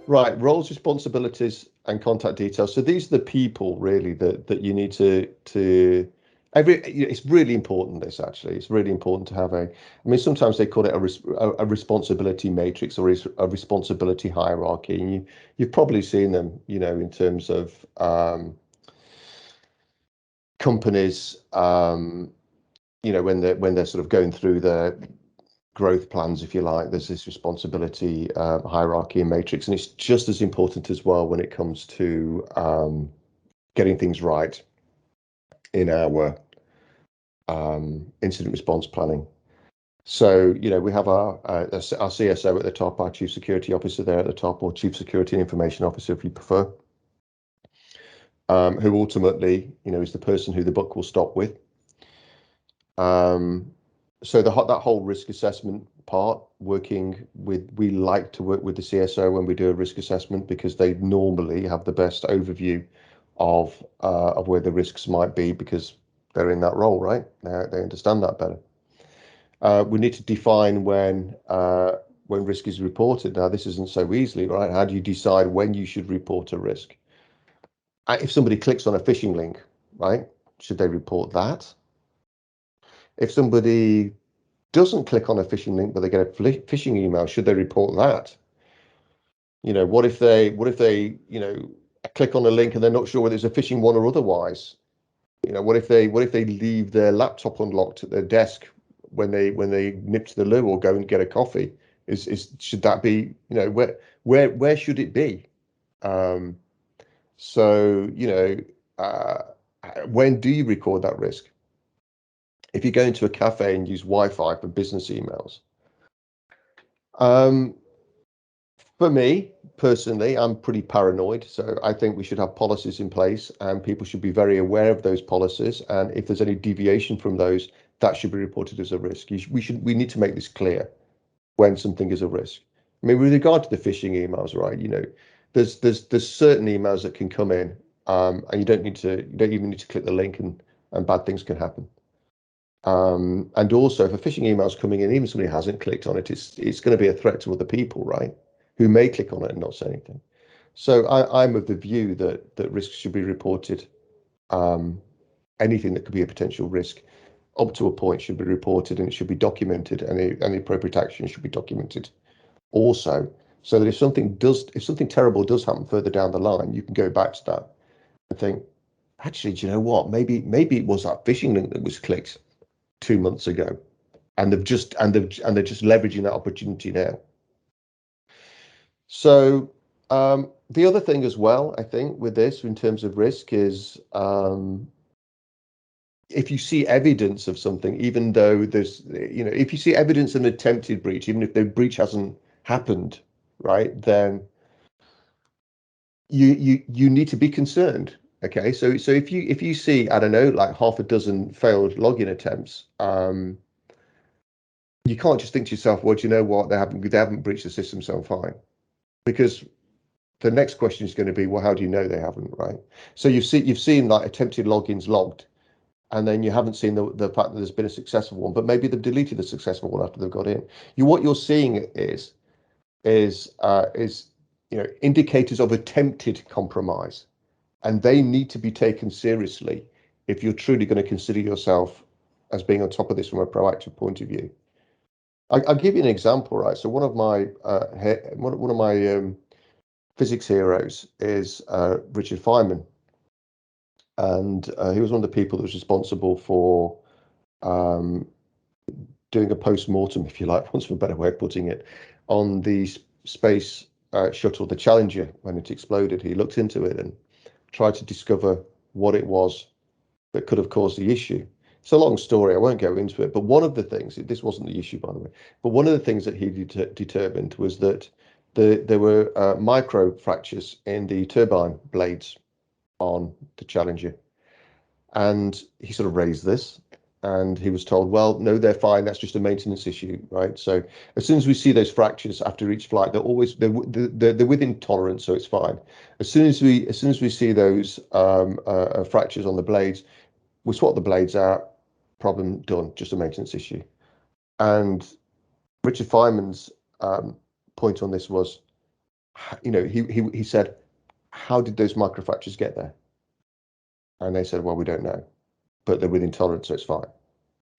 Right, roles, responsibilities, and contact details. So these are the people really that you need to it's really important. This actually, it's really important to have a. I mean, sometimes they call it a responsibility matrix or a responsibility hierarchy, and you've probably seen them, in terms of companies, when they're sort of going through their growth plans, if you like. There's this responsibility hierarchy and matrix, and it's just as important as well when it comes to getting things right in our incident response planning. So, we have our CSO at the top, our Chief Security Officer there at the top, or Chief Security and Information Officer if you prefer, who ultimately, is the person who the buck will stop with. So that whole risk assessment part, we like to work with the CSO when we do a risk assessment, because they normally have the best overview of where the risks might be, because they're in that role, right? They understand that better. We need to define when risk is reported. Now, this isn't so easily, right? How do you decide when you should report a risk? If somebody clicks on a phishing link, right, should they report that? If somebody doesn't click on a phishing link, but they get a phishing email, should they report that? What if they click on a link and they're not sure whether it's a phishing one or otherwise? What if they leave their laptop unlocked at their desk when they nip to the loo or go and get a coffee? Should that be, where should it be? When do you record that risk? If you go into a cafe and use Wi-Fi for business emails, for me personally, I'm pretty paranoid. So I think we should have policies in place, and people should be very aware of those policies. And if there's any deviation from those, that should be reported as a risk. We need to make this clear when something is a risk. I mean, with regard to the phishing emails, right? There's certain emails that can come in, and you don't even need to click the link, and bad things can happen. And also, if a phishing email is coming in, even somebody hasn't clicked on it, it's going to be a threat to other people, right? Who may click on it and not say anything. So I'm of the view that risks should be reported. Anything that could be a potential risk, up to a point, should be reported, and it should be documented, and the appropriate action should be documented also, so that if something terrible does happen further down the line, you can go back to that and think, actually, do you know what? Maybe it was that phishing link that was clicked 2 months ago, and they're just leveraging that opportunity now. So the other thing as well, I think, with this in terms of risk is, if you see evidence of something, even though if you see evidence of an attempted breach, even if the breach hasn't happened, right, then you need to be concerned. Okay, so if you see, I don't know, like half a dozen failed login attempts, you can't just think to yourself, well, do you know what, they haven't breached the system, so I'm fine. Because the next question is going to be, well, how do you know they haven't, right? So you've seen like attempted logins logged, and then you haven't seen the fact that there's been a successful one, but maybe they've deleted the successful one after they've got in. What you're seeing is indicators of attempted compromise, and they need to be taken seriously if you're truly going to consider yourself as being on top of this from a proactive point of view. I'll give you an example, right? So one of my physics heroes is Richard Feynman, and he was one of the people that was responsible for doing a post-mortem, if you like, once for a better way of putting it, on the space shuttle, the Challenger, when it exploded. He looked into it and tried to discover what it was that could have caused the issue. It's a long story, I won't go into it, but one of the things, this wasn't the issue, by the way, but one of the things that he determined was that there were micro fractures in the turbine blades on the Challenger. And he sort of raised this, and he was told, well, no, they're fine, that's just a maintenance issue, right? So as soon as we see those fractures after each flight, they're within tolerance, so it's fine. As soon as we see those fractures on the blades, we swap the blades out, problem done, just a maintenance issue. And Richard Feynman's point on this was, he said, how did those microfractures get there? And they said, well, we don't know, but they're within tolerance, so it's fine.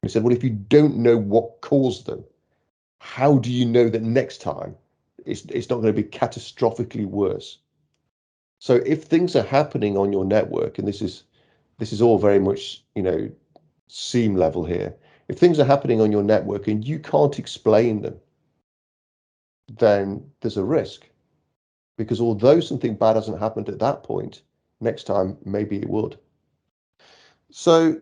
He said, well, if you don't know what caused them, how do you know that next time it's not going to be catastrophically worse? So if things are happening on your network, and this is all very much, seam level here. If things are happening on your network and you can't explain them, then there's a risk, because although something bad hasn't happened at that point, next time maybe it would. So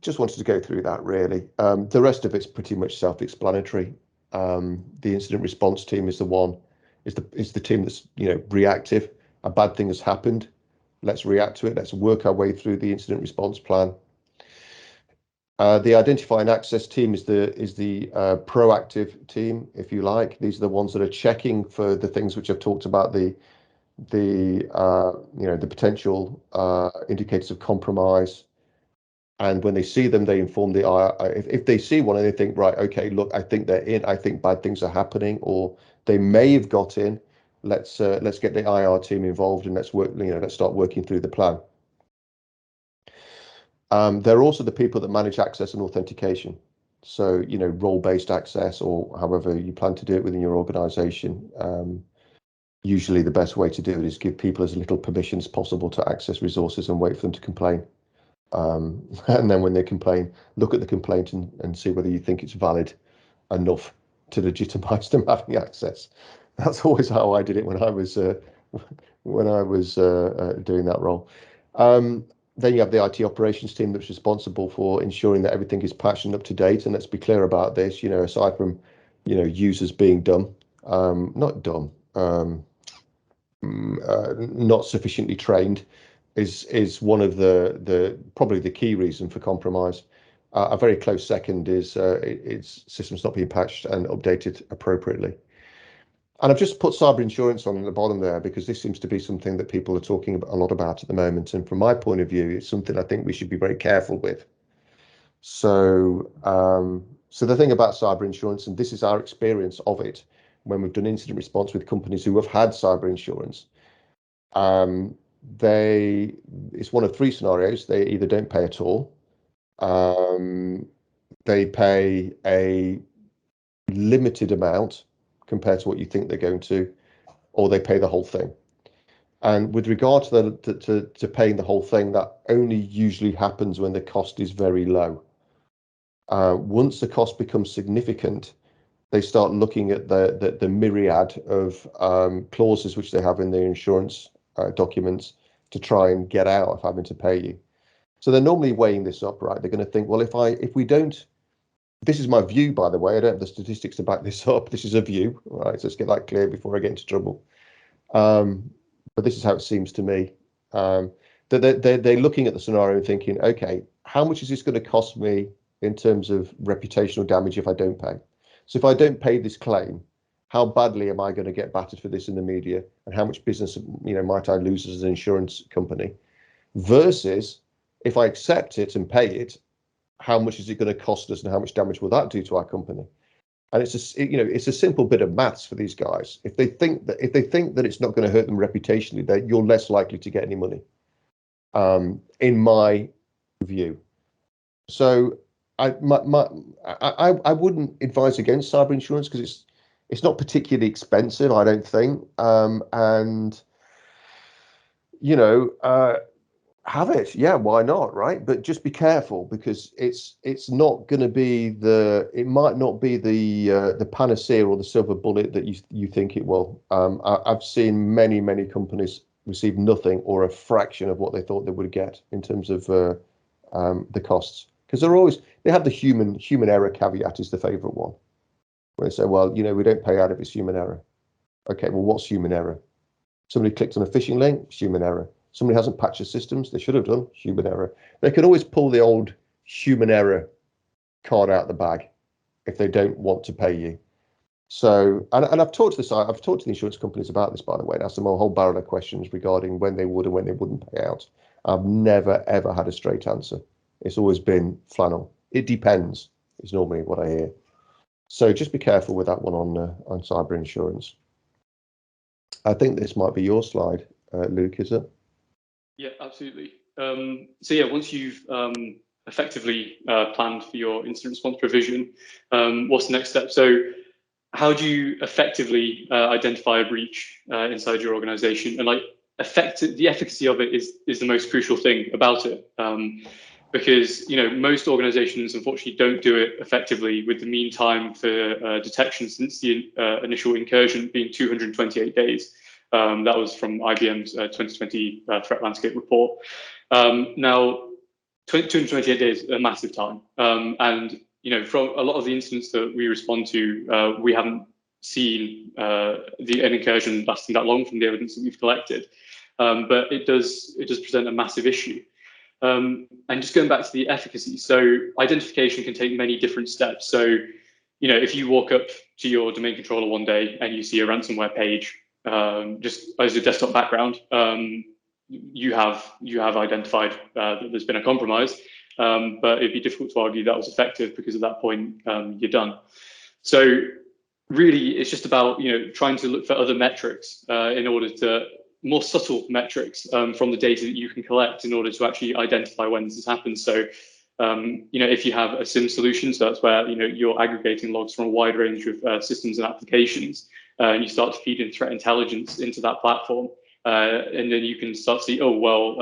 just wanted to go through that really. The rest of it's pretty much self-explanatory. The incident response team is the team that's reactive. A bad thing has happened. Let's react to it. Let's work our way through the incident response plan. The identify and access team is the proactive team, if you like. These are the ones that are checking for the things which I've talked about, the potential indicators of compromise. And when they see them, they inform the IR. If they see one and they think, right, okay, look, I think they're in, I think bad things are happening, or they may have got in, let's get the IR team involved and let's start working through the plan. They're also the people that manage access and authentication. So, role-based access, or however you plan to do it within your organization. Usually the best way to do it is give people as little permission as possible to access resources and wait for them to complain. And then when they complain, look at the complaint and see whether you think it's valid enough to legitimize them having access. That's always how I did it when I was doing that role. Then you have the IT operations team that's responsible for ensuring that everything is patched and up to date. And let's be clear about this, aside from, users being dumb, not dumb, not sufficiently trained, is one of the probably the key reason for compromise. A very close second is its systems not being patched and updated appropriately. And I've just put cyber insurance on the bottom there because this seems to be something that people are talking a lot about at the moment. And from my point of view, it's something I think we should be very careful with. So, so the thing about cyber insurance, and this is our experience of it when we've done incident response with companies who have had cyber insurance, it's one of three scenarios. They either don't pay at all, they pay a limited amount compared to what you think they're going to, or they pay the whole thing. And with regard to paying the whole thing, that only usually happens when the cost is very low. Once the cost becomes significant, they start looking at the myriad of clauses which they have in their insurance documents to try and get out of having to pay you. So they're normally weighing this up, right? They're going to think, well, if we don't, this is my view, by the way, I don't have the statistics to back this up. This is a view, right? So let's get that clear before I get into trouble. But this is how it seems to me. That they're looking at the scenario and thinking, okay, how much is this going to cost me in terms of reputational damage if I don't pay? So if I don't pay this claim, how badly am I going to get battered for this in the media, and how much business might I lose as an insurance company? Versus if I accept it and pay it, how much is it going to cost us, and how much damage will that do to our company? And it's a simple bit of maths for these guys. If they think that it's not going to hurt them reputationally, that you're less likely to get any money, in my view. So I wouldn't advise against cyber insurance because it's not particularly expensive, I don't think, and have it, yeah, why not, right? But just be careful, because it's not going to be it might not be the panacea or the silver bullet that you think it will. I've seen many companies receive nothing or a fraction of what they thought they would get in terms of the costs, because they have the human error caveat is the favorite one, where they say, well, we don't pay out if it's human error. Okay, well, what's human error? Somebody clicked on a phishing link, human error. Somebody hasn't patched the systems, they should have done, human error. They can always pull the old human error card out the bag if they don't want to pay you. So, and I've talked to the insurance companies about this, by the way, and asked them a whole barrel of questions regarding when they would and when they wouldn't pay out. I've never ever had a straight answer. It's always been flannel. It depends, is normally what I hear. So just be careful with that one on cyber insurance. I think this might be your slide, Luke, is it? Yeah, absolutely. So yeah, once you've effectively planned for your incident response provision, what's the next step? So how do you effectively identify a breach inside your organization? And like the efficacy of it is the most crucial thing about it. Because most organizations unfortunately don't do it effectively, with the mean time for detection since the initial incursion being 228 days. That was from IBM's 2020 threat landscape report. Now, 228 days is a massive time, and from a lot of the incidents that we respond to, we haven't seen an incursion lasting that long from the evidence that we've collected, but it does present a massive issue. And just going back to the efficacy, so identification can take many different steps. So, if you walk up to your domain controller one day and you see a ransomware page, just as a desktop background, you have identified that there's been a compromise, but it'd be difficult to argue that was effective, because at that point you're done. So really, it's just about trying to look for other metrics in order to more subtle metrics from the data that you can collect in order to actually identify when this has happened. So, if you have a SIM solution, so that's where you're aggregating logs from a wide range of systems and applications, and you start to feed in threat intelligence into that platform, and then you can start to see, oh well,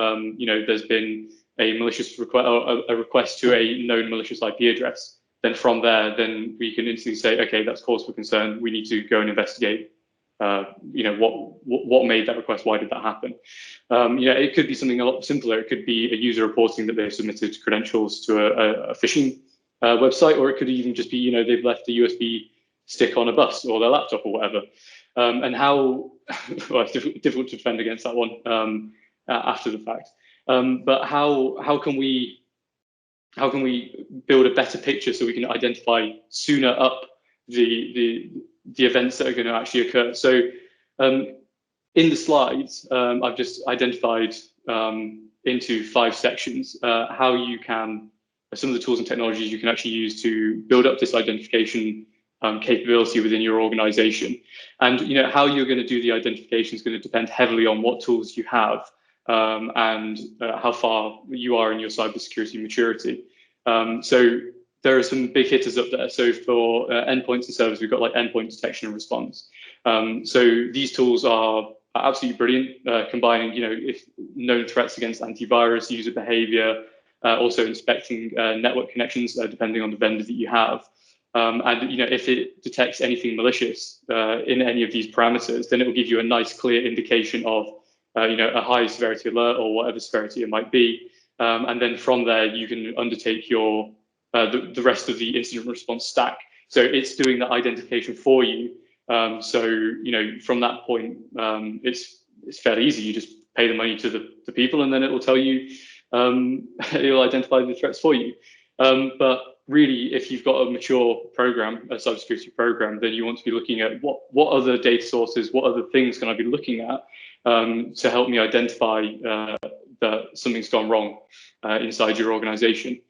there's been a malicious request, a request to a known malicious IP address. Then from there, then we can instantly say, okay, that's cause for concern. We need to go and investigate. What made that request? Why did that happen? It could be something a lot simpler. It could be a user reporting that they've submitted credentials to a phishing website, or it could even just be they've left a USB stick on a bus or their laptop or whatever. And how well, it's difficult to defend against that one after the fact. But how can we build a better picture so we can identify sooner up the events that are going to actually occur? So in the slides, I've just identified into 5 sections how you can, some of the tools and technologies you can actually use to build up this identification capability within your organization. And how you're going to do the identification is going to depend heavily on what tools you have and how far you are in your cybersecurity maturity. So there are some big hitters up there. So for endpoints and servers, we've got like endpoint detection and response. So these tools are absolutely brilliant, combining if known threats against antivirus, user behavior, also inspecting network connections depending on the vendor that you have. And if it detects anything malicious in any of these parameters, then it will give you a nice clear indication of a high severity alert or whatever severity it might be. And then from there, you can undertake your the rest of the incident response stack. So it's doing the identification for you. So from that point, it's fairly easy. You just pay the money to the people, and then it will tell you, it will identify the threats for you. But really, if you've got a mature program, a cybersecurity program, then you want to be looking at what other data sources, what other things can I be looking at to help me identify that something's gone wrong inside your organization.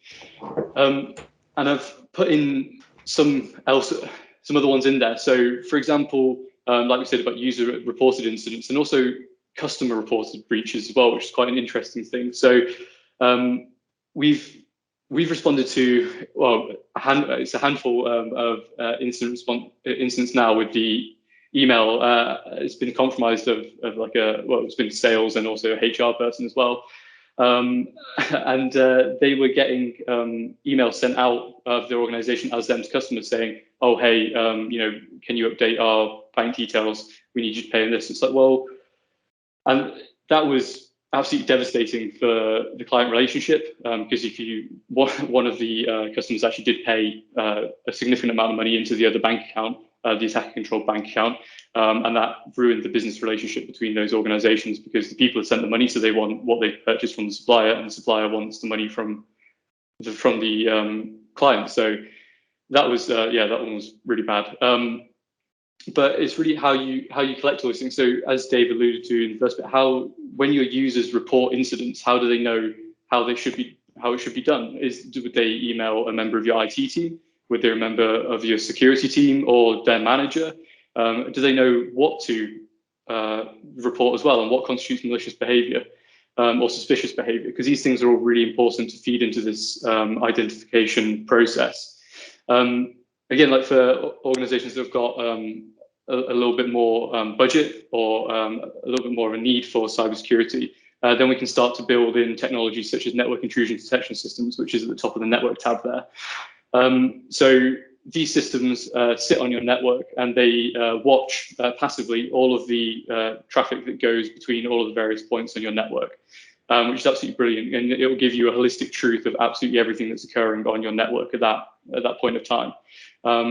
And I've put in some other ones in there. So, for example, like we said about user reported incidents and also customer reported breaches as well, which is quite an interesting thing. So we've responded to, well, it's a handful of incidents now with the email. It's been compromised of like it's been sales and also a HR person as well. And they were getting emails sent out of their organization as them to customers saying, oh, hey, can you update our bank details? We need you to pay in this. It's like, well, and that was absolutely devastating for the client relationship, because if one of the customers actually did pay a significant amount of money into the other bank account, the attacker controlled bank account, and that ruined the business relationship between those organizations, because the people had sent the money, so they want what they purchased from the supplier, and the supplier wants the money from the client. So that was that one was really bad. But it's really how you collect all these things. So as Dave alluded to in the first bit, when your users report incidents, how do they know how it should be done? Would they email a member of your IT team? Would they a member of your security team or their manager? Do they know what to report as well on what constitutes malicious behavior or suspicious behavior, because these things are all really important to feed into this identification process. Again, like for organizations that have got a little bit more budget or a little bit more of a need for cybersecurity, then we can start to build in technologies such as network intrusion detection systems, which is at the top of the network tab there. So these systems sit on your network and they watch passively all of the traffic that goes between all of the various points on your network, which is absolutely brilliant. And it will give you a holistic truth of absolutely everything that's occurring on your network at that point of time,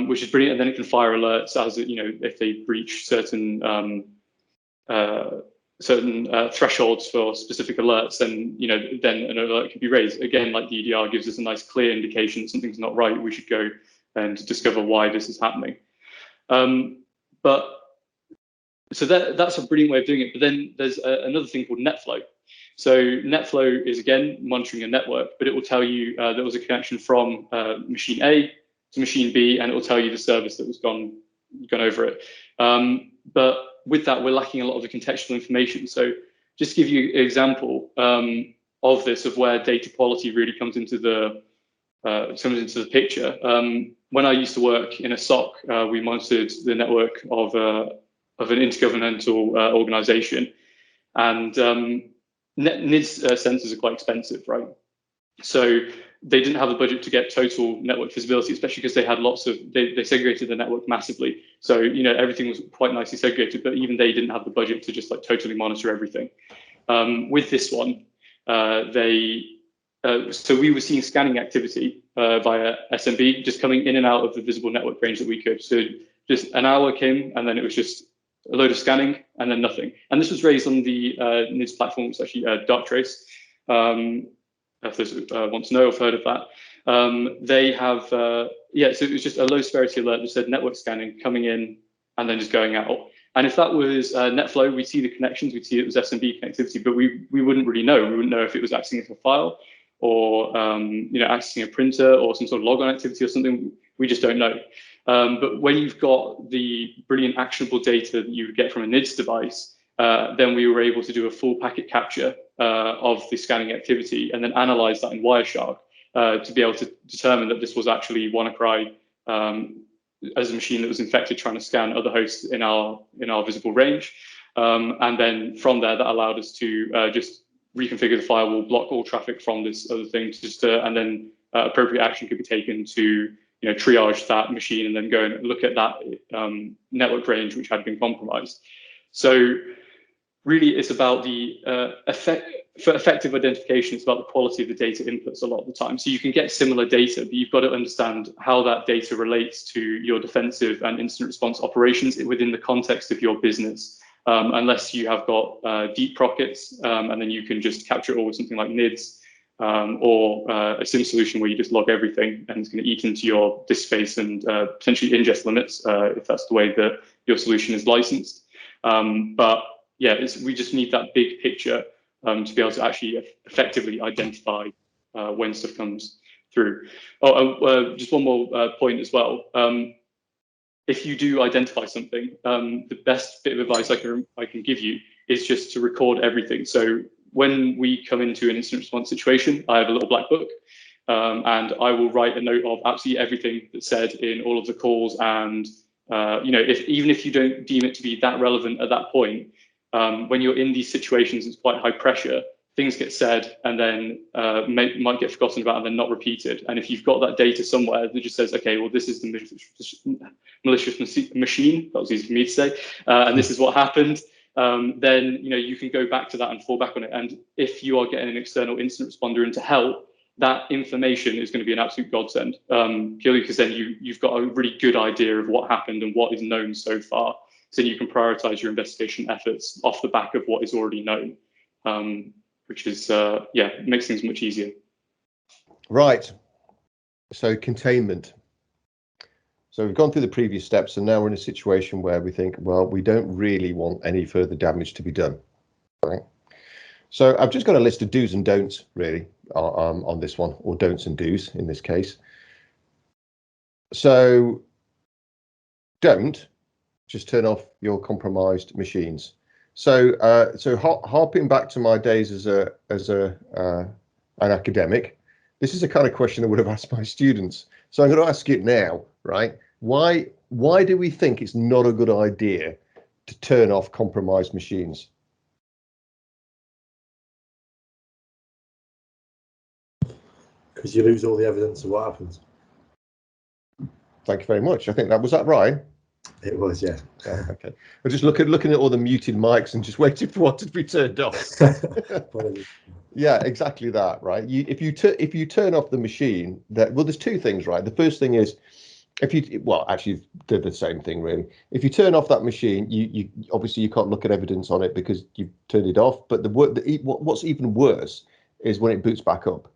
which is brilliant. And then it can fire alerts as if they breach certain thresholds for specific alerts, then then an alert can be raised. Again, like the EDR gives us a nice clear indication that something's not right. We should go and discover why this is happening. So that's a brilliant way of doing it. But then there's another thing called NetFlow. So NetFlow is again monitoring a network, but it will tell you there was a connection from machine A to machine B, and it will tell you the service that was gone over it. But with that, we're lacking a lot of the contextual information. So just to give you an example of this, of where data quality really comes into the picture. When I used to work in a SOC, we monitored the network of an intergovernmental organization, and NIDS sensors are quite expensive, right? So they didn't have the budget to get total network visibility, especially because they had they segregated the network massively. So everything was quite nicely segregated, but even they didn't have the budget to just like totally monitor everything. With this one, so we were seeing scanning activity via SMB just coming in and out of the visible network range that we could. So just an hour came, and then it was just a load of scanning and then nothing. And this was raised on the NIDS platform, which is actually Darktrace. If those want to know, I've heard of that. They have, so it was just a low severity alert that said network scanning coming in and then just going out. And if that was NetFlow, we'd see the connections, we'd see it was SMB connectivity, but we wouldn't really know. We wouldn't know if it was accessing a file or accessing a printer or some sort of logon activity or something. We just don't know. But when you've got the brilliant actionable data that you would get from a NIDS device, then we were able to do a full packet capture of the scanning activity and then analyze that in Wireshark to be able to determine that this was actually WannaCry as a machine that was infected trying to scan other hosts in our visible range. And then from there, that allowed us to just reconfigure the firewall, block all traffic from this other thing, and then appropriate action could be taken to triage that machine and then go and look at that network range which had been compromised. So really, it's about the for effective identification. It's about the quality of the data inputs a lot of the time. So you can get similar data, but you've got to understand how that data relates to your defensive and incident response operations within the context of your business. Unless you have got deep pockets, and then you can just capture it all with something like NIDS or a SIM solution where you just log everything and it's going to eat into your disk space and potentially ingest limits if that's the way that your solution is licensed. But yeah, we just need that big picture to be able to actually effectively identify when stuff comes through. Just one more point as well. If you do identify something, the best bit of advice I can give you is just to record everything. So when we come into an incident response situation, I have a little black book, and I will write a note of absolutely everything that's said in all of the calls. And even if you don't deem it to be that relevant at that point, when you're in these situations, it's quite high pressure. Things get said and then might get forgotten about and then not repeated. And if you've got that data somewhere that just says, okay, well, this is the malicious machine, that was easy for me to say, and this is what happened, then you can go back to that and fall back on it. And if you are getting an external incident responder in to help, that information is going to be an absolute godsend, purely because then you've got a really good idea of what happened and what is known so far. So you can prioritize your investigation efforts off the back of what is already known. Which is, makes things much easier. Right. So containment. So we've gone through the previous steps, and now we're in a situation where we think, well, we don't really want any further damage to be done. Right. So I've just got a list of do's and don'ts, really, on this one, or don'ts and do's in this case. So don't just turn off your compromised machines. So harping back to my days as an academic, this is the kind of question I would have asked my students. So I'm going to ask it now, right? Why do we think it's not a good idea to turn off compromised machines? Because you lose all the evidence of what happens. Thank you very much. I think was that Ryan? It was, yeah. Oh, okay. I was just looking at all the muted mics and just waiting for what to be turned off. Yeah, exactly that, right? If you turn off the machine, there's two things, right? The first thing is actually they're the same thing really. If you turn off that machine, you obviously you can't look at evidence on it because you've turned it off. But what's even worse is when it boots back up.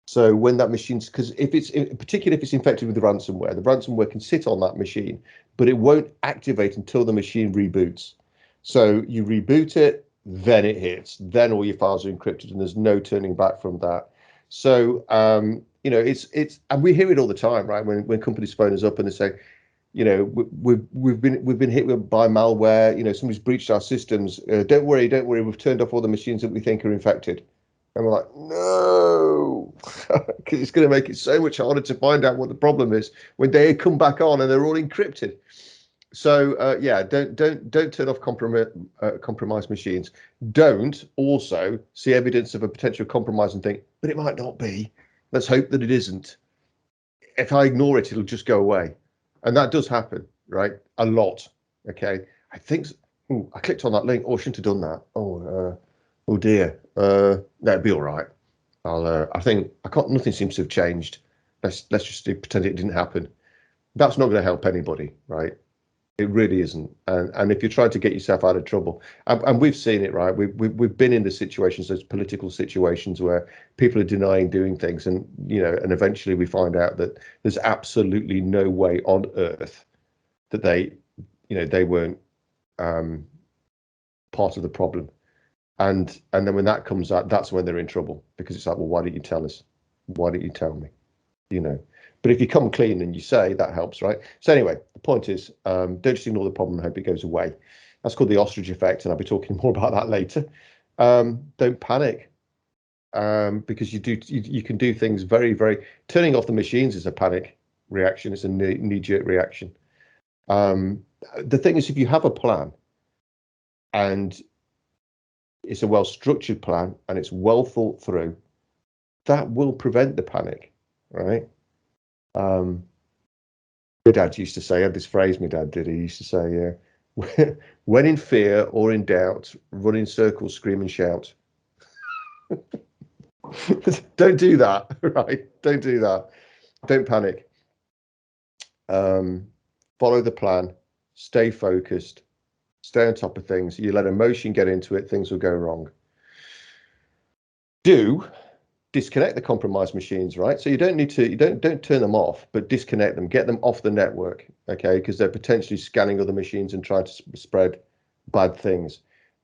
So when that machine's, because particularly if it's infected with the ransomware can sit on that machine, but it won't activate until the machine reboots. So you reboot it, then it hits, then all your files are encrypted, and there's no turning back from that. So it's and we hear it all the time, right? When companies phone us up and they say, we've been hit by malware, somebody's breached our systems. Don't worry, we've turned off all the machines that we think are infected. And we're like, no, because it's going to make it so much harder to find out what the problem is when they come back on and they're all encrypted. So don't turn off compromised machines. Don't also see evidence of a potential compromise and think, but it might not be. Let's hope that it isn't. If I ignore it, it'll just go away, and that does happen, right? A lot. Okay, I think. I clicked on that link. Oh, I shouldn't have done that. Oh dear. That'd be all right. I think nothing seems to have changed. Let's just pretend it didn't happen. That's not going to help anybody, right? It really isn't. And if you're trying to get yourself out of trouble, and we've seen it, right? We've been in the situations, those political situations where people are denying doing things, and and eventually we find out that there's absolutely no way on earth that they weren't part of the problem. And then when that comes out, that's when they're in trouble, because it's like, well, why didn't you tell us? Why didn't you tell me? But if you come clean and you say, that helps, right? So anyway, the point is, don't just ignore the problem and hope it goes away. That's called the ostrich effect, and I'll be talking more about that later. Don't panic, because you can do things very, very. Turning off the machines is a panic reaction. It's a knee-jerk reaction. The thing is, if you have a plan and it's a well-structured plan and it's well thought through, that will prevent the panic, right? My dad used to say, I had this phrase my dad did, he used to say, when in fear or in doubt, run in circles, scream and shout. Don't do that, right? Don't do that. Don't panic. Follow the plan, stay focused, stay on top of things. You let emotion get into it, things will go wrong. Disconnect the compromised machines, right? So you don't turn them off, but disconnect them, get them off the network, okay? Because they're potentially scanning other machines and trying to spread bad things.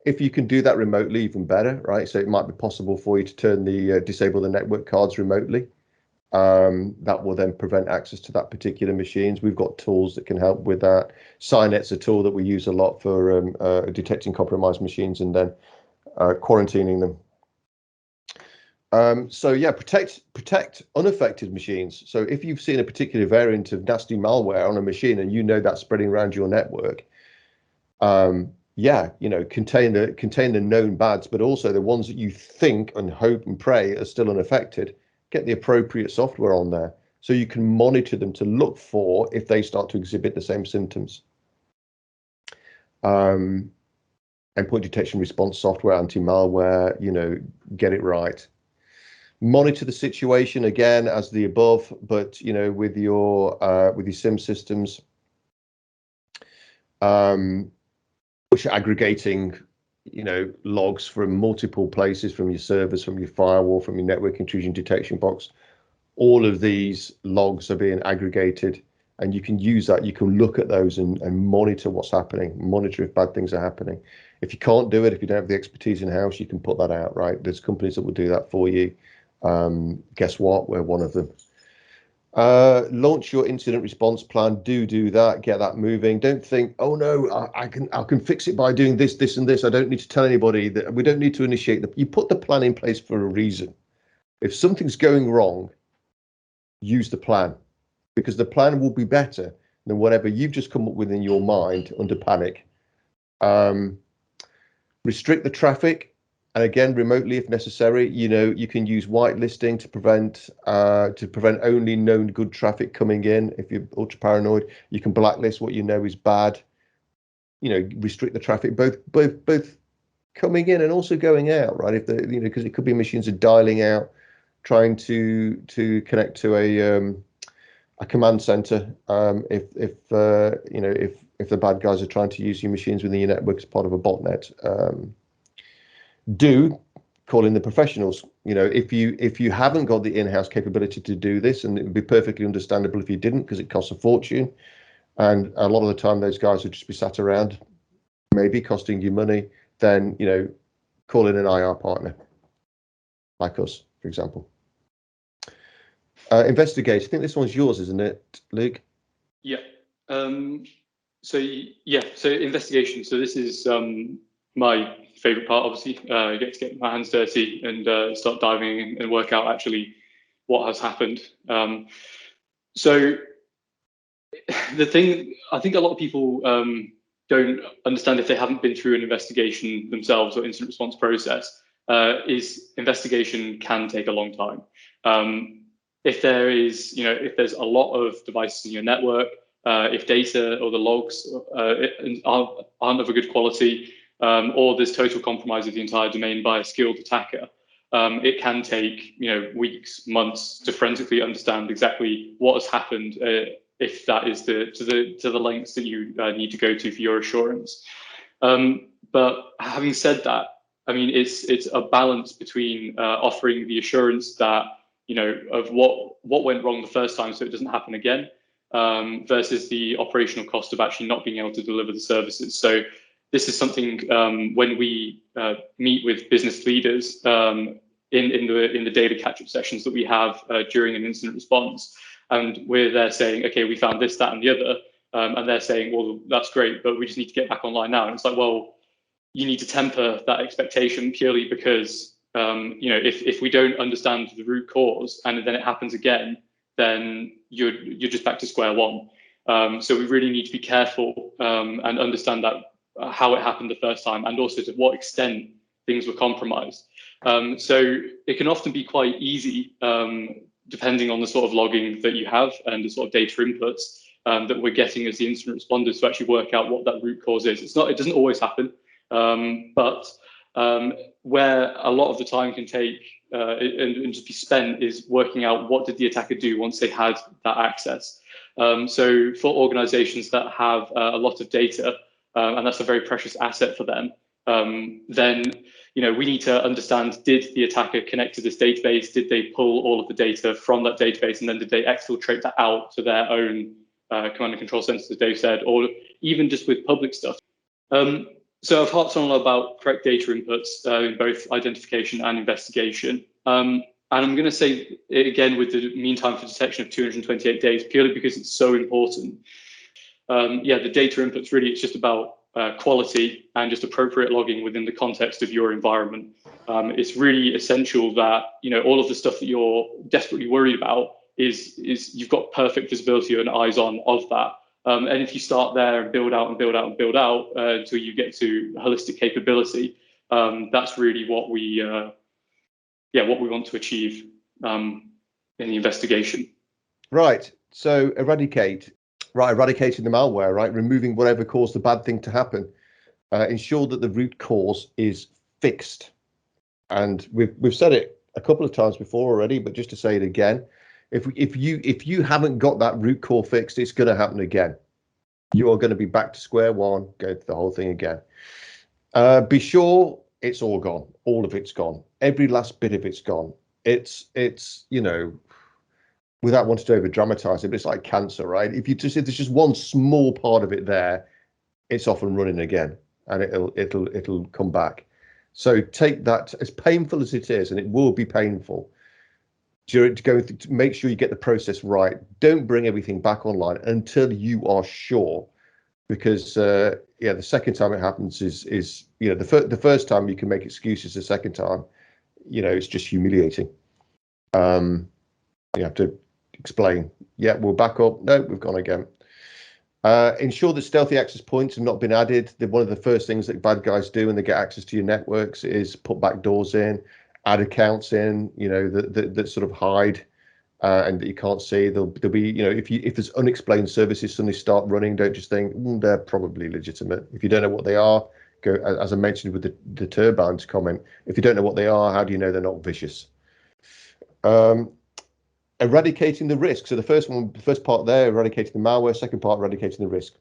If you can do that remotely, even better, right? So it might be possible for you to turn disable the network cards remotely. That will then prevent access to that particular machines. We've got tools that can help with that. Synet's a tool that we use a lot for detecting compromised machines and then quarantining them. Protect unaffected machines. So if you've seen a particular variant of nasty malware on a machine and that's spreading around your network, contain the known bads, but also the ones that you think and hope and pray are still unaffected. Get the appropriate software on there so you can monitor them to look for if they start to exhibit the same symptoms. Endpoint detection response software, anti-malware, get it right. Monitor the situation again as the above, but with your SIM systems, which are aggregating logs from multiple places, from your servers, from your firewall, from your network intrusion detection box. All of these logs are being aggregated, and you can use that. You can look at those and monitor what's happening, monitor if bad things are happening. If you can't do it, if you don't have the expertise in house, you can put that out, right? There's companies that will do that for you. Guess what? We're one of them. Launch your incident response plan. Do that. Get that moving. Don't think, oh no, I can fix it by doing this, and this. I don't need to tell anybody. That we don't need to initiate you put the plan in place for a reason. If something's going wrong, use the plan, because the plan will be better than whatever you've just come up with in your mind under panic. Restrict the traffic. And again, remotely if necessary. You can use whitelisting to prevent only known good traffic coming in. If you're ultra paranoid, you can blacklist what you know is bad. Restrict the traffic, both coming in and also going out, right? If because it could be machines are dialing out, trying to connect to a command center. If the bad guys are trying to use your machines within your network as part of a botnet. Call in the professionals. If you haven't got the in-house capability to do this, and it would be perfectly understandable if you didn't, because it costs a fortune, and a lot of the time those guys would just be sat around, maybe costing you money, then call in an IR partner like us, for example. Investigate. I think this one's yours, isn't it, Luke? Yeah. So investigation. So this is my favorite part, obviously. I get to get my hands dirty and start diving in and work out actually what has happened. So the thing, I think a lot of people don't understand, if they haven't been through an investigation themselves or incident response process, is investigation can take a long time. If there's a lot of devices in your network, if data or the logs aren't of a good quality, or there's total compromise of the entire domain by a skilled attacker, it can take weeks, months to forensically understand exactly what has happened, if that is to the lengths that you need to go to for your assurance. But having said that, I mean, it's a balance between offering the assurance that of what went wrong the first time, so it doesn't happen again, versus the operational cost of actually not being able to deliver the services. So this is something when we meet with business leaders in the data catch-up sessions that we have during an incident response, and we're there saying, okay, we found this, that, and the other, and they're saying, well, that's great, but we just need to get back online now. And it's like, well, you need to temper that expectation purely because if we don't understand the root cause and then it happens again, then you're just back to square one. So we really need to be careful and understand that how it happened the first time, and also to what extent things were compromised. So it can often be quite easy, depending on the sort of logging that you have and the sort of data inputs that we're getting as the incident responders, to actually work out what that root cause is. It doesn't always happen, but where a lot of the time can take and just be spent is working out what did the attacker do once they had that access. So for organizations that have a lot of data, and that's a very precious asset for them, then we need to understand, did the attacker connect to this database? Did they pull all of the data from that database, and then did they exfiltrate that out to their own command and control centers, as Dave said, or even just with public stuff? So I've harped on about correct data inputs in both identification and investigation. And I'm going to say it again with the mean time for detection of 228 days, purely because it's so important. The data inputs, really, it's just about quality and just appropriate logging within the context of your environment. It's really essential that all of the stuff that you're desperately worried about is you've got perfect visibility and eyes on of that. And if you start there and build out and build out and build out until you get to holistic capability, that's really what we want to achieve in the investigation. Right. So eradicate. Right, eradicating the malware, right? Removing whatever caused the bad thing to happen. Ensure that the root cause is fixed. And we've said it a couple of times before already, but just to say it again, if you haven't got that root cause fixed, it's going to happen again. You are going to be back to square one, go through the whole thing again. Be sure it's all gone. All of it's gone. Every last bit of it's gone. It's without wanting to over dramatize it, but it's like cancer, right? If there's just one small part of it there, it's off and running again, and it'll come back. So take that, as painful as it is, and it will be painful. to go to make sure you get the process right. Don't bring everything back online until you are sure, because yeah, the second time it happens is the first time you can make excuses. The second time, it's just humiliating. You have to explain. Yeah, we'll back up. No, we've gone again. Ensure that stealthy access points have not been added. One of the first things that bad guys do when they get access to your networks is put back doors in, add accounts in, that sort of hide and that you can't see. There'll be, if there's unexplained services suddenly start running, don't just think they're probably legitimate. If you don't know what they are, go, as I mentioned with the turbines comment. If you don't know what they are, how do you know they're not vicious? Eradicating the risk. So the first part there, eradicating the malware. Second part, eradicating the risk.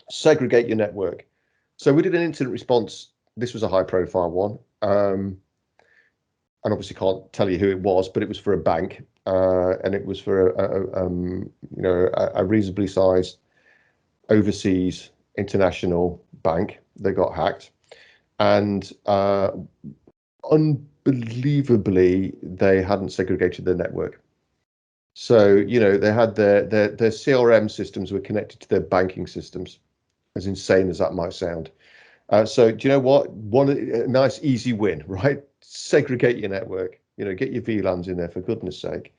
Segregate your network. So we did an incident response. This was a high-profile one, and obviously can't tell you who it was, but it was for a bank, and it was for a reasonably sized overseas international bank. They got hacked, and unbelievably, they hadn't segregated their network. So, they had their CRM systems were connected to their banking systems, as insane as that might sound. So do you know what? A nice easy win, right? Segregate your network, get your VLANs in there for goodness sake.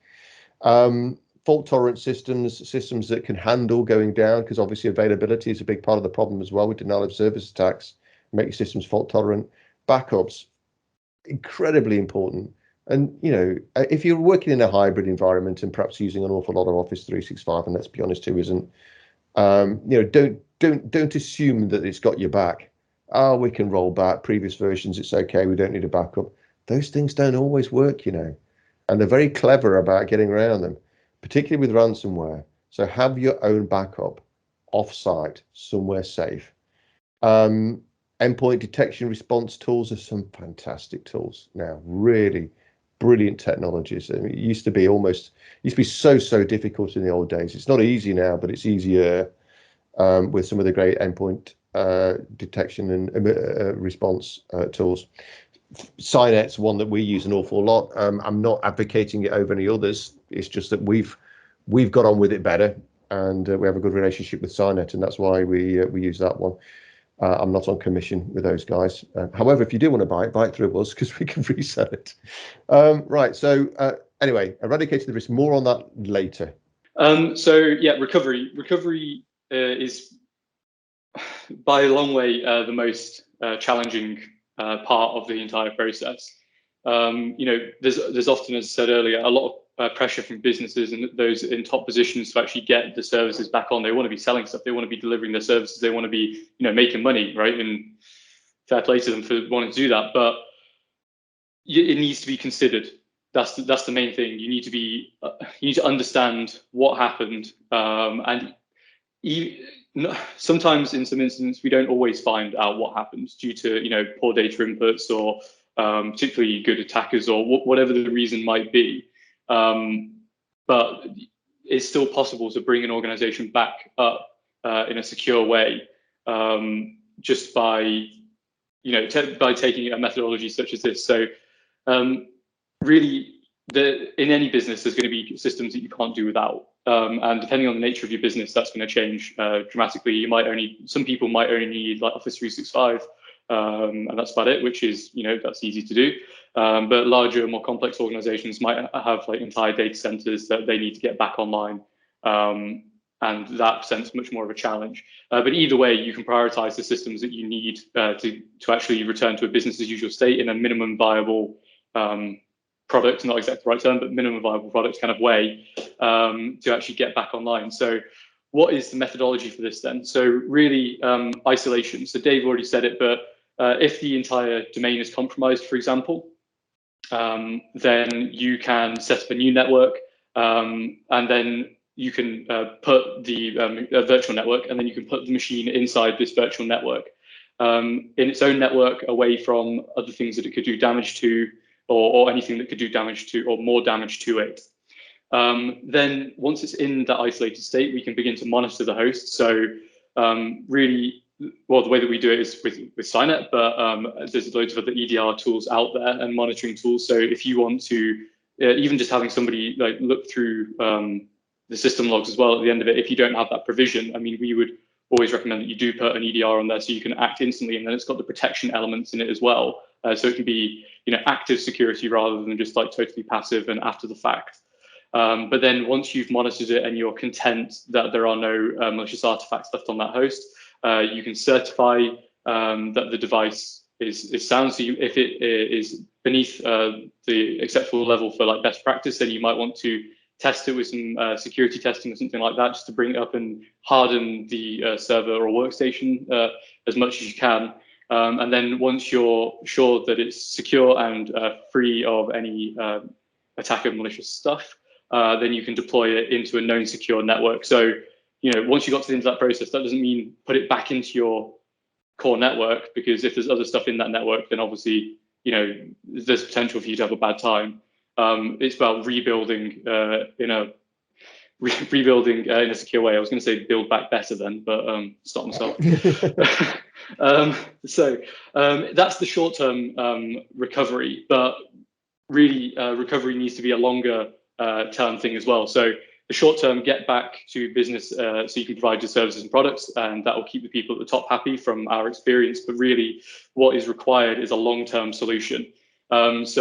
Fault tolerant systems that can handle going down, because obviously availability is a big part of the problem as well with denial of service attacks. Make your systems fault tolerant. Backups, incredibly important. And, if you're working in a hybrid environment and perhaps using an awful lot of Office 365, and let's be honest, who isn't, don't assume that it's got your back. Oh, we can roll back previous versions. It's okay. We don't need a backup. Those things don't always work, and they're very clever about getting around them, particularly with ransomware. So have your own backup offsite somewhere safe. Endpoint detection response tools are some fantastic tools now, really brilliant technologies. I mean, it used to be so difficult in the old days. It's not easy now, but it's easier with some of the great endpoint detection and response tools. Cynet's one that we use an awful lot. I'm not advocating it over any others. It's just that we've got on with it better, and we have a good relationship with Cynet, and that's why we use that one. I'm not on commission with those guys. However, if you do want to buy it through us, because we can resell it. Right. So anyway, eradicating the risk. More on that later. So yeah, recovery is by a long way the most challenging part of the entire process. There's often, as I said earlier, a lot of pressure from businesses and those in top positions to actually get the services back on. They want to be selling stuff. They want to be delivering their services. They want to be, making money, right? And fair play to them for wanting to do that. But it needs to be considered. That's the main thing. You need to understand what happened, and sometimes in some instances we don't always find out what happened due to poor data inputs or particularly good attackers or whatever the reason might be. But it's still possible to bring an organization back up in a secure way, just by by taking a methodology such as this. So really, in any business, there's going to be systems that you can't do without. And depending on the nature of your business, that's going to change dramatically. Some people might only need like Office 365, and that's about it, which is, that's easy to do. But larger, more complex organizations might have like entire data centers that they need to get back online. And that presents much more of a challenge. But either way, you can prioritize the systems that you need to actually return to a business as usual state in a minimum viable product, not exactly the right term, but minimum viable product kind of way to actually get back online. So what is the methodology for this then? So really isolation. So Dave already said it, but if the entire domain is compromised, for example, then you can set up a new network, and then you can put the virtual network, and then you can put the machine inside this virtual network in its own network, away from other things that it could do damage to, or anything that could do damage to, or more damage to it. Then once it's in that isolated state, we can begin to monitor the host. So really, well, the way that we do it is with Cynet, but there's loads of other EDR tools out there and monitoring tools. So if you want to even just having somebody like look through the system logs as well at the end of it, if you don't have that provision, I mean, we would always recommend that you do put an EDR on there so you can act instantly, and then it's got the protection elements in it as well. So it can be, active security rather than just like totally passive and after the fact. But then once you've monitored it and you're content that there are no malicious artifacts left on that host, you can certify that the device is sound. So if it is beneath the acceptable level for like best practice, then you might want to test it with some security testing or something like that, just to bring it up and harden the server or workstation as much as you can. And then once you're sure that it's secure and free of any attacker malicious stuff, then you can deploy it into a known secure network. So, once you got to the end of that process, that doesn't mean put it back into your core network, because if there's other stuff in that network, then obviously, there's potential for you to have a bad time. It's about rebuilding in a secure way. I was going to say build back better then, but stop myself. So that's the short-term recovery, but really recovery needs to be a longer term thing as well. So the short-term, get back to business so you can provide your services and products, and that will keep the people at the top happy from our experience. But really, what is required is a long-term solution. Another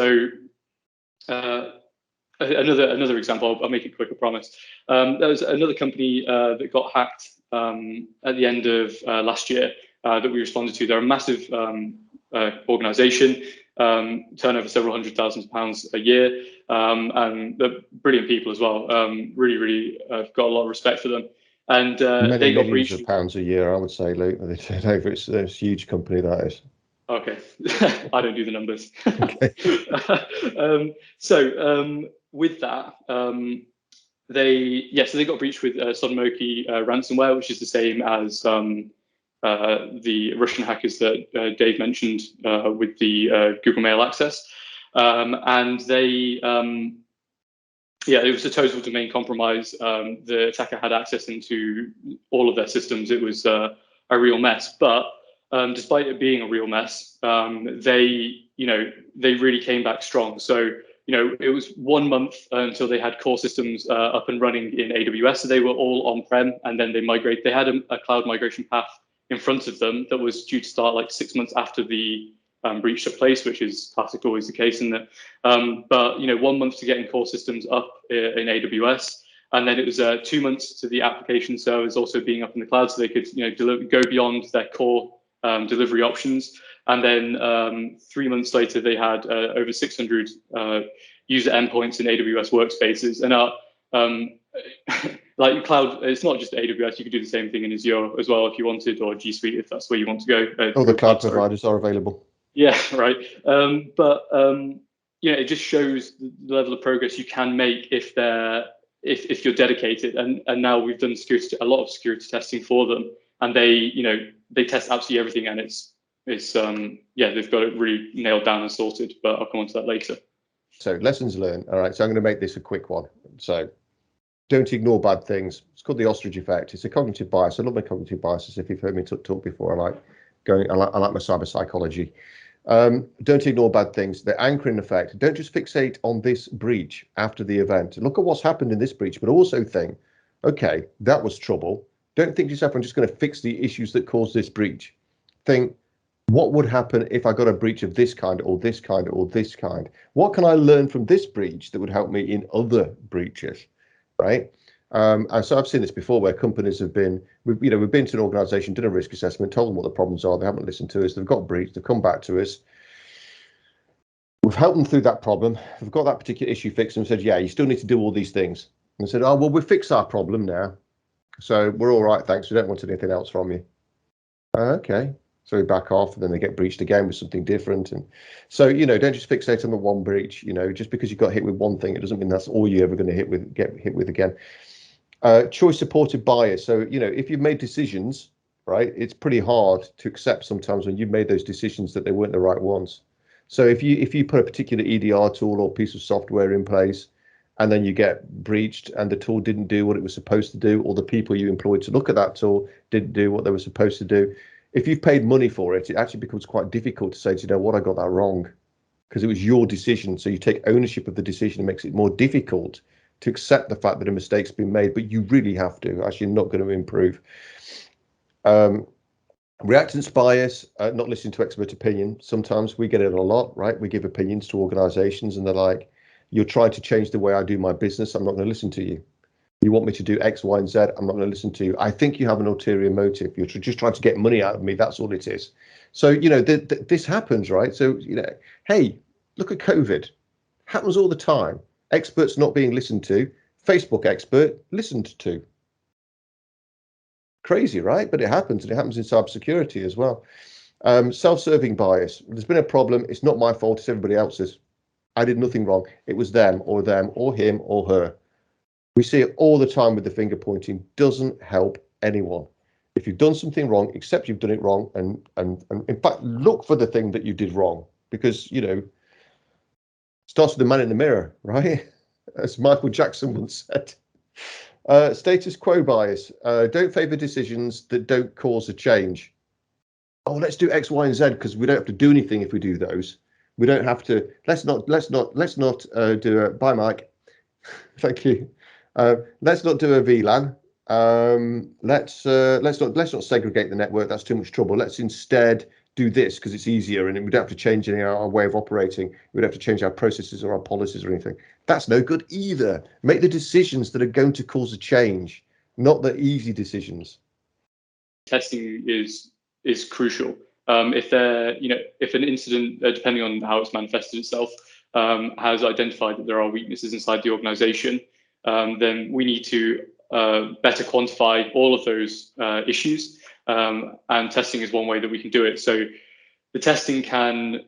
example, I'll make it quick, I promise. There was another company that got hacked at the end of last year that we responded to. They're a massive organization, turnover several £100,000 a year, and they're brilliant people as well. Really, I've got a lot of respect for them. And they got breached. Millions of pounds a year, I would say, Luke. They turn over. It's a huge company, that is. Okay, I don't do the numbers. Okay. With that, they got breached with Sodomoki ransomware, which is the same as the Russian hackers that Dave mentioned with the Google Mail access, and they. It was a total domain compromise. The attacker had access into all of their systems. It was a real mess, but despite it being a real mess, they really came back strong. So, it was 1 month until they had core systems up and running in AWS. So they were all on-prem, and then they migrated. They had a cloud migration path in front of them that was due to start like 6 months after the breach took place, which is classic, always the case in that. But 1 month to getting core systems up in AWS, and then it was 2 months to the application servers also being up in the cloud, so they could go beyond their core delivery options. And then 3 months later, they had over 600 user endpoints in AWS workspaces. And like cloud, it's not just AWS. You could do the same thing in Azure as well if you wanted, or G Suite if that's where you want to go. All the cloud providers are available. Yeah, right. It just shows the level of progress you can make if you're dedicated. And now we've done a lot of security testing for them, and they test absolutely everything, and they've got it really nailed down and sorted. But I'll come on to that later. So lessons learned. All right, so I'm going to make this a quick one. So don't ignore bad things. It's called the ostrich effect. It's a cognitive bias. I love my cognitive biases. If you've heard me talk before, I like my cyber psychology. Don't ignore bad things. The anchoring effect. Don't just fixate on this breach after the event. Look at what's happened in this breach, but also think, okay, that was trouble. Don't think to yourself, I'm just going to fix the issues that caused this breach. Think, what would happen if I got a breach of this kind or this kind or this kind? What can I learn from this breach that would help me in other breaches, right? And so I've seen this before where companies have been, we've been to an organization, done a risk assessment, told them what the problems are. They haven't listened to us. They've got breached. They've come back to us. We've helped them through that problem. We've got that particular issue fixed and said, yeah, you still need to do all these things. And they said, oh, well, we've fixed our problem now. So we're all right, thanks. We don't want anything else from you. Okay. So we back off, and then they get breached again with something different. And so, don't just fixate on the one breach. Just because you got hit with one thing, it doesn't mean that's all you're ever going to get hit with again. Choice supported bias. So, if you've made decisions, right, it's pretty hard to accept sometimes when you've made those decisions that they weren't the right ones. So if you put a particular EDR tool or piece of software in place, and then you get breached and the tool didn't do what it was supposed to do, or the people you employed to look at that tool didn't do what they were supposed to do. If you've paid money for it, it actually becomes quite difficult to say, do you know what, I got that wrong. because it was your decision. So you take ownership of the decision. It makes it more difficult to accept the fact that a mistake's been made, but you really have to. Actually, not going to improve. Reactance bias, not listening to expert opinion. Sometimes we get it a lot, right? We give opinions to organizations and they're like, you're trying to change the way I do my business. I'm not going to listen to you. You want me to do X, Y, and Z. I'm not going to listen to you. I think you have an ulterior motive. You're just trying to get money out of me. That's all it is. So, this happens, right? So, hey, look at COVID. Happens all the time. Experts not being listened to. Facebook expert listened to. Crazy, right? But it happens, and it happens in cybersecurity as well. Self-serving bias. There's been a problem. It's not my fault. It's everybody else's. I did nothing wrong. It was them or him or her. We see it all the time with the finger pointing. Doesn't help anyone. If you've done something wrong, accept you've done it wrong, and in fact, look for the thing that you did wrong, because starts with the man in the mirror, right? As Michael Jackson once said. Status quo bias. Don't favor decisions that don't cause a change. Oh, let's do X, Y, and Z because we don't have to do anything if we do those. We don't have to. Let's not do a. Bye, Mike. Thank you. Let's not do a VLAN. Let's not segregate the network. That's too much trouble. Let's instead do this because it's easier and we don't have to change any our way of operating. We don't have to change our processes or our policies or anything. That's no good either. Make the decisions that are going to cause a change, not the easy decisions. Testing is crucial. If an incident, depending on how it's manifested itself, has identified that there are weaknesses inside the organization, then we need to better quantify all of those issues, and testing is one way that we can do it. So the testing can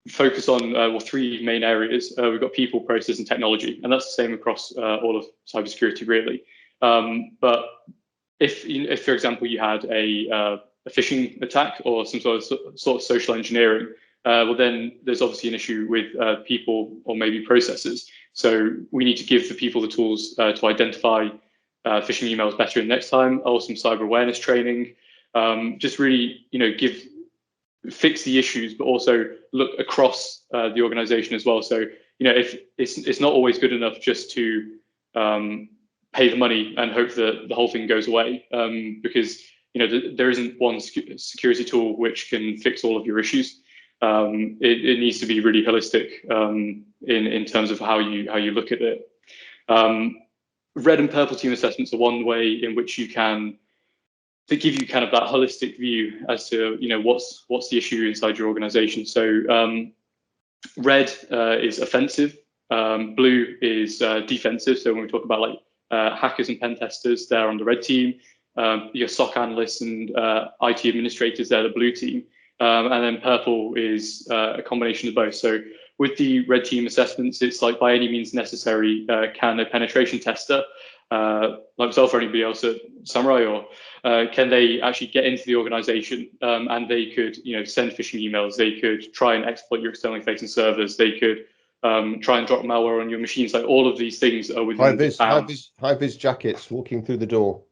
focus on three main areas. We've got people, process, and technology, and that's the same across all of cybersecurity, really. But if, for example, you had a phishing attack or some sort of social engineering, well, then there's obviously an issue with people or maybe processes. So we need to give the people the tools to identify phishing emails better in next time, or some cyber awareness training. Just really, fix the issues, but also look across the organization as well. So, if it's not always good enough just to pay the money and hope that the whole thing goes away, because there isn't one security tool which can fix all of your issues. It needs to be really holistic in terms of how you look at it. Red and purple team assessments are one way in which you can give you kind of that holistic view as to what's the issue inside your organization. So red is offensive, blue is defensive. So when we talk about like hackers and pen testers, they're on the red team. Your SOC analysts and IT administrators, they're the blue team. And then purple is a combination of both. So with the red team assessments, it's like by any means necessary, can a penetration tester, like myself or anybody else at Samurai, or can they actually get into the organization and they could send phishing emails, they could try and exploit your externally facing servers, they could try and drop malware on your machines. Like all of these things are within the bounds. High-vis jackets walking through the door.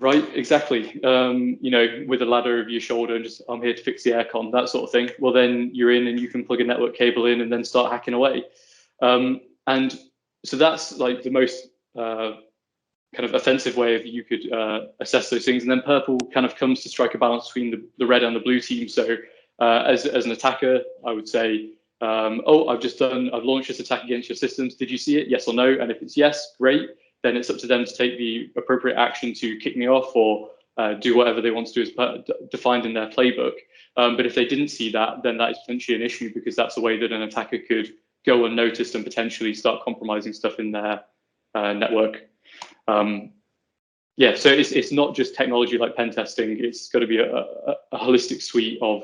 Right, exactly. With a ladder over your shoulder and just, I'm here to fix the aircon, that sort of thing. Well, then you're in and you can plug a network cable in and then start hacking away. And so that's like the most kind of offensive way of you could assess those things. And then purple kind of comes to strike a balance between the red and the blue team. So as an attacker, I would say, I've launched this attack against your systems. Did you see it? Yes or no? And if it's yes, great. Then it's up to them to take the appropriate action to kick me off or do whatever they want to do as defined in their playbook. But if they didn't see that, then that is potentially an issue, because that's a way that an attacker could go unnoticed and potentially start compromising stuff in their network. So it's not just technology like pen testing. It's got to be a holistic suite of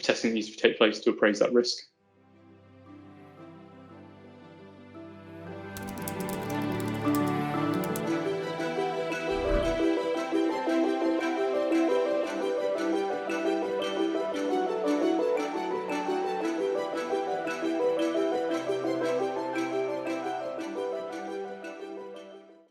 testing that needs to take place to appraise that risk.